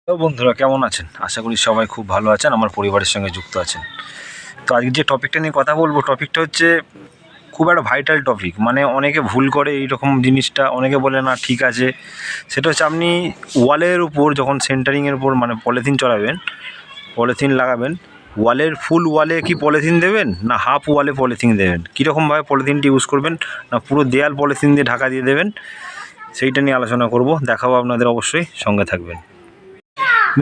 তো বন্ধুরা কেমন আছেন? আশা করি সবাই খুব ভালো আছেন, আমার পরিবারের সঙ্গে যুক্ত আছেন। তো আজকে যে টপিকটা নিয়ে কথা বলবো, টপিকটা হচ্ছে খুব একটা ভাইটাল টপিক। মানে অনেকে ভুল করে এইরকম জিনিসটা, অনেকে বলে না ঠিক আছে। সেটা হচ্ছে আপনি ওয়ালের উপর যখন সেন্টারিংয়ের উপর মানে পলিথিন চড়াবেন, পলিথিন লাগাবেন, ওয়ালের ফুল ওয়ালে কি পলিথিন দেবেন না হাফ ওয়ালে পলিথিন দেবেন, কীরকমভাবে পলিথিনটি ইউজ করবেন, না পুরো দেয়াল পলিথিন দিয়ে ঢাকা দিয়ে দেবেন, সেইটা নিয়ে আলোচনা করব। দেখাবো আপনাদের, অবশ্যই সঙ্গে থাকবেন।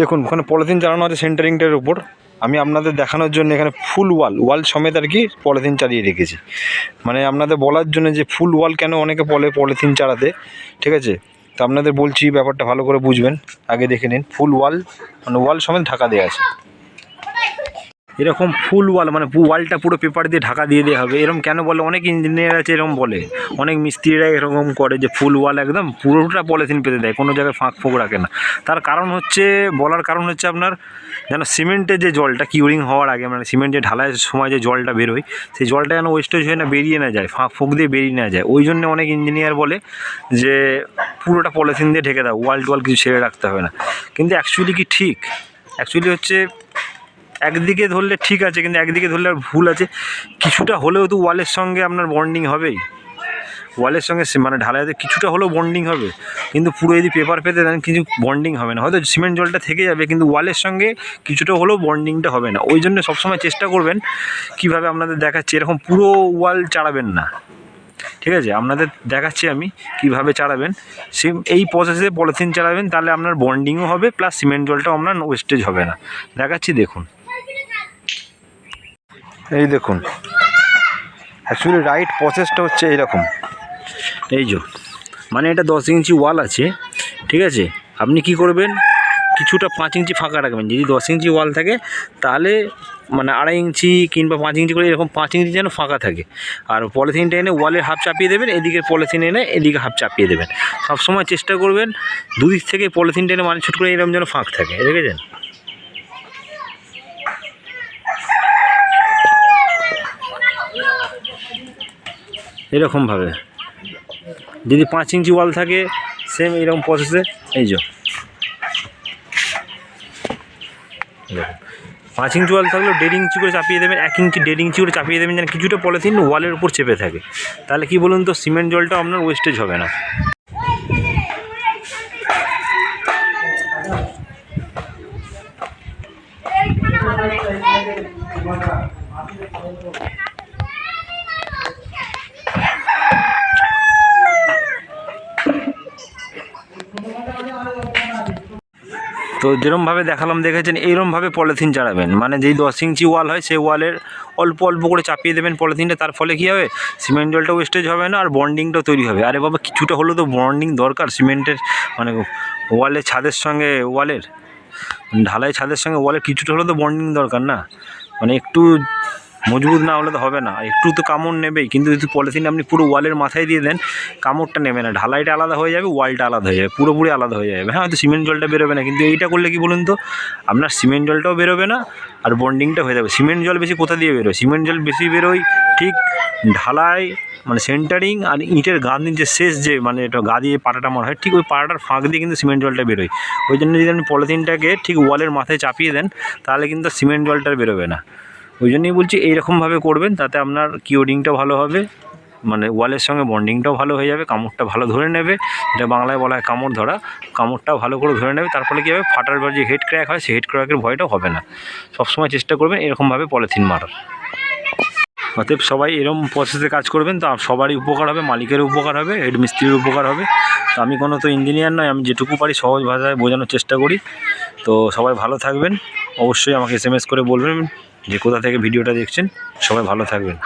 দেখুন ওখানে পলিথিন চালানো আছে সেন্টারিংটার উপর। আমি আপনাদের দেখানোর জন্য এখানে ফুল ওয়াল সমেত আর কি পলিথিন চালিয়ে রেখেছি। মানে আপনাদের বলার জন্য যে ফুল ওয়াল কেন অনেকে বলে পলিথিন চালাতে, ঠিক আছে? তো আপনাদের বলছি, ব্যাপারটা ভালো করে বুঝবেন। আগে দেখে নিন, ফুল ওয়াল মানে ওয়াল সমেত ঢাকা দেওয়া আছে। এরকম ফুল ওয়াল মানে ওয়ালটা পুরো পেপার দিয়ে ঢাকা দিয়ে দেওয়া হবে। এরকম কেন বলে, অনেক ইঞ্জিনিয়ার আছে এরকম বলে, অনেক মিস্ত্রিরা এরকম করে যে ফুল ওয়াল একদম পুরোটা পলিথিন পেতে দেয়, কোনো জায়গায় ফাঁক ফোঁক রাখে না। তার কারণ হচ্ছে, বলার কারণ হচ্ছে আপনার যেন সিমেন্টের যে জলটা কিউরিং হওয়ার আগে, মানে সিমেন্ট যে ঢালাইয়ের সময় যে জলটা বেরোয়, সেই জলটা যেন ওয়েস্টেজ হয়ে না বেরিয়ে না যায়, ফাঁক ফোঁক দিয়ে বেরিয়ে না যায়। ওই জন্য অনেক ইঞ্জিনিয়ার বলে যে পুরোটা পলিথিন দিয়ে ঢেকে দাও, ওয়াল টোয়াল কিছু ছেড়ে রাখতে হবে না। কিন্তু অ্যাকচুয়ালি কি ঠিক? অ্যাকচুয়ালি হচ্ছে একদিকে ধরলে ঠিক আছে, কিন্তু একদিকে ধরলে আর ভুল আছে। কিছুটা হলেও তো ওয়ালের সঙ্গে আপনার বন্ডিং হবেই, ওয়ালের সঙ্গে মানে ঢালাইতে কিছুটা হলেও বন্ডিং হবে। কিন্তু পুরো যদি পেপার পেতে দেন কিছু বন্ডিং হবে না, হয়তো সিমেন্ট জলটা থেকে যাবে, কিন্তু ওয়ালের সঙ্গে কিছুটা হলেও বন্ডিংটা হবে না। ওই জন্য সবসময় চেষ্টা করবেন, কীভাবে আপনাদের দেখাচ্ছি, এরকম পুরো ওয়াল চাড়াবেন না, ঠিক আছে? আপনাদের দেখাচ্ছি আমি কীভাবে চাড়াবেন। এই প্রসেসে পলিথিন চাড়াবেন, তাহলে আপনার বন্ডিংও হবে, প্লাস সিমেন্ট জলটাও আপনার ওয়েস্টেজ হবে না। দেখাচ্ছি, দেখুন। এই দেখুন, অ্যাকচুয়ালি রাইট প্রসেসটা হচ্ছে এইরকম। এই যে মানে এটা 10 ইঞ্চি ওয়াল আছে, ঠিক আছে? আপনি কি করবেন, কিছুটা 5 ইঞ্চি ফাঁকা রাখবেন। যদি 10 ইঞ্চি ওয়াল থাকে তাহলে মানে 2.5 ইঞ্চি কিংবা 5 ইঞ্চি করে এরকম 5 ইঞ্চি যেন ফাঁকা থাকে। আর পলিথিনটা এনে ওয়ালের হাফ চাপিয়ে দেবেন, এদিকে পলিথিন এনে এদিকে হাফ চাপিয়ে দেবেন। সবসময় চেষ্টা করবেন দুদিক থেকে পলিথিনটা এনে মানে ছোট করে এরকম যেন ফাঁক থাকে, দেখেছেন? এরকমভাবে যদি 5 ইঞ্চি ওয়াল থাকে, সেম এরকম প্রসেসে এই যে 5 ইঞ্চি ওয়াল থাকলেও 1.5 ইঞ্চি করে চাপিয়ে দেবেন, 1 ইঞ্চি 1.5 ইঞ্চি করে চাপিয়ে দেবেন, যেন কিছুটা পলিথিন ওয়ালের উপর চেপে থাকে। তাহলে কি বলুন তো, সিমেন্ট জলটা আপনার ওয়েস্টেজ হবে না। তো যেরমভাবে দেখালাম, দেখেছেন, এইরমভাবে পলিথিন চাড়াবেন। মানে যেই 10 ইঞ্চি ওয়াল হয়, সেই ওয়ালের অল্প অল্প করে চাপিয়ে দেবেন পলিথিনটা। তার ফলে কী হবে, সিমেন্ট জলটা ওয়েস্টেজ হবে না, আর বন্ডিংটাও তৈরি হবে। আরে বাবা, কিছুটা হলেও তো বন্ডিং দরকার সিমেন্টের, মানে ওয়ালের ছাদের সঙ্গে ওয়ালের, ঢালাই ছাদের সঙ্গে ওয়ালের কিছুটা হলেও তো বন্ডিং দরকার না? মানে একটু মজবুত না হলে তো হবে না, একটু তো কামড় নেবেই। কিন্তু যদি পলিথিন আপনি পুরো ওয়ালের মাথায় দিয়ে দেন, কামড়টা নেবে না, ঢালাইটা আলাদা হয়ে যাবে, ওয়ালটা আলাদা হয়ে যাবে, পুরোপুরি আলাদা হয়ে যাবে। হ্যাঁ, হয়তো সিমেন্ট জলটা বেরোবে না, কিন্তু এইটা করলে কি বলুন তো, আপনার সিমেন্ট জলটাও বেরোবে না, আর বন্ডিংটা হয়ে যাবে। সিমেন্ট জল বেশি কোথা দিয়ে বেরোয়? সিমেন্ট জল বেশি বেরোয় ঠিক ঢালাই মানে সেন্টারিং আর ইটের গাঁথনির যে শেষ, যে মানে এটা গা দিয়ে পাটাটা মারা হয়, ঠিক ওই পাটাটার ফাঁক দিয়ে কিন্তু সিমেন্ট জলটা বেরোয়। ওই জন্য যদি আপনি পলিথিনটাকে ঠিক ওয়ালের মাথায় চাপিয়ে দেন, তাহলে কিন্তু সিমেন্ট জলটা বেরোবে না। ওই জন্যই বলছি এইরকমভাবে করবেন, তাতে আপনার কিউরিংটাও ভালো হবে, মানে ওয়ালের সঙ্গে বন্ডিংটাও ভালো হয়ে যাবে, কামড়টা ভালো ধরে নেবে, এটা বাংলায় বলা হয় কামড় ধরা। কামড়টাও ভালো করে ধরে নেবে, তার ফলে কী হবে, ফাটার পর যে হেড ক্র্যাক হয়, সেই হেড ক্র্যাকের ভয়টাও হবে না। সবসময় চেষ্টা করবেন এরকমভাবে পলিথিন মারার। অতএব সবাই এরকম প্রসেসে কাজ করবেন, তো সবারই উপকার হবে, মালিকেরও উপকার হবে, হেড মিস্ত্রির উপকার হবে। তো আমি কোনো তো ইঞ্জিনিয়ার নয়, আমি যেটুকু পারি সহজ ভাষায় বোঝানোর চেষ্টা করি। তো সবাই ভালো থাকবেন, অবশ্যই আমাকে SMS করে বলবেন যে কোথা থেকে ভিডিওটা দেখছেন। সবাই ভালো থাকবেন।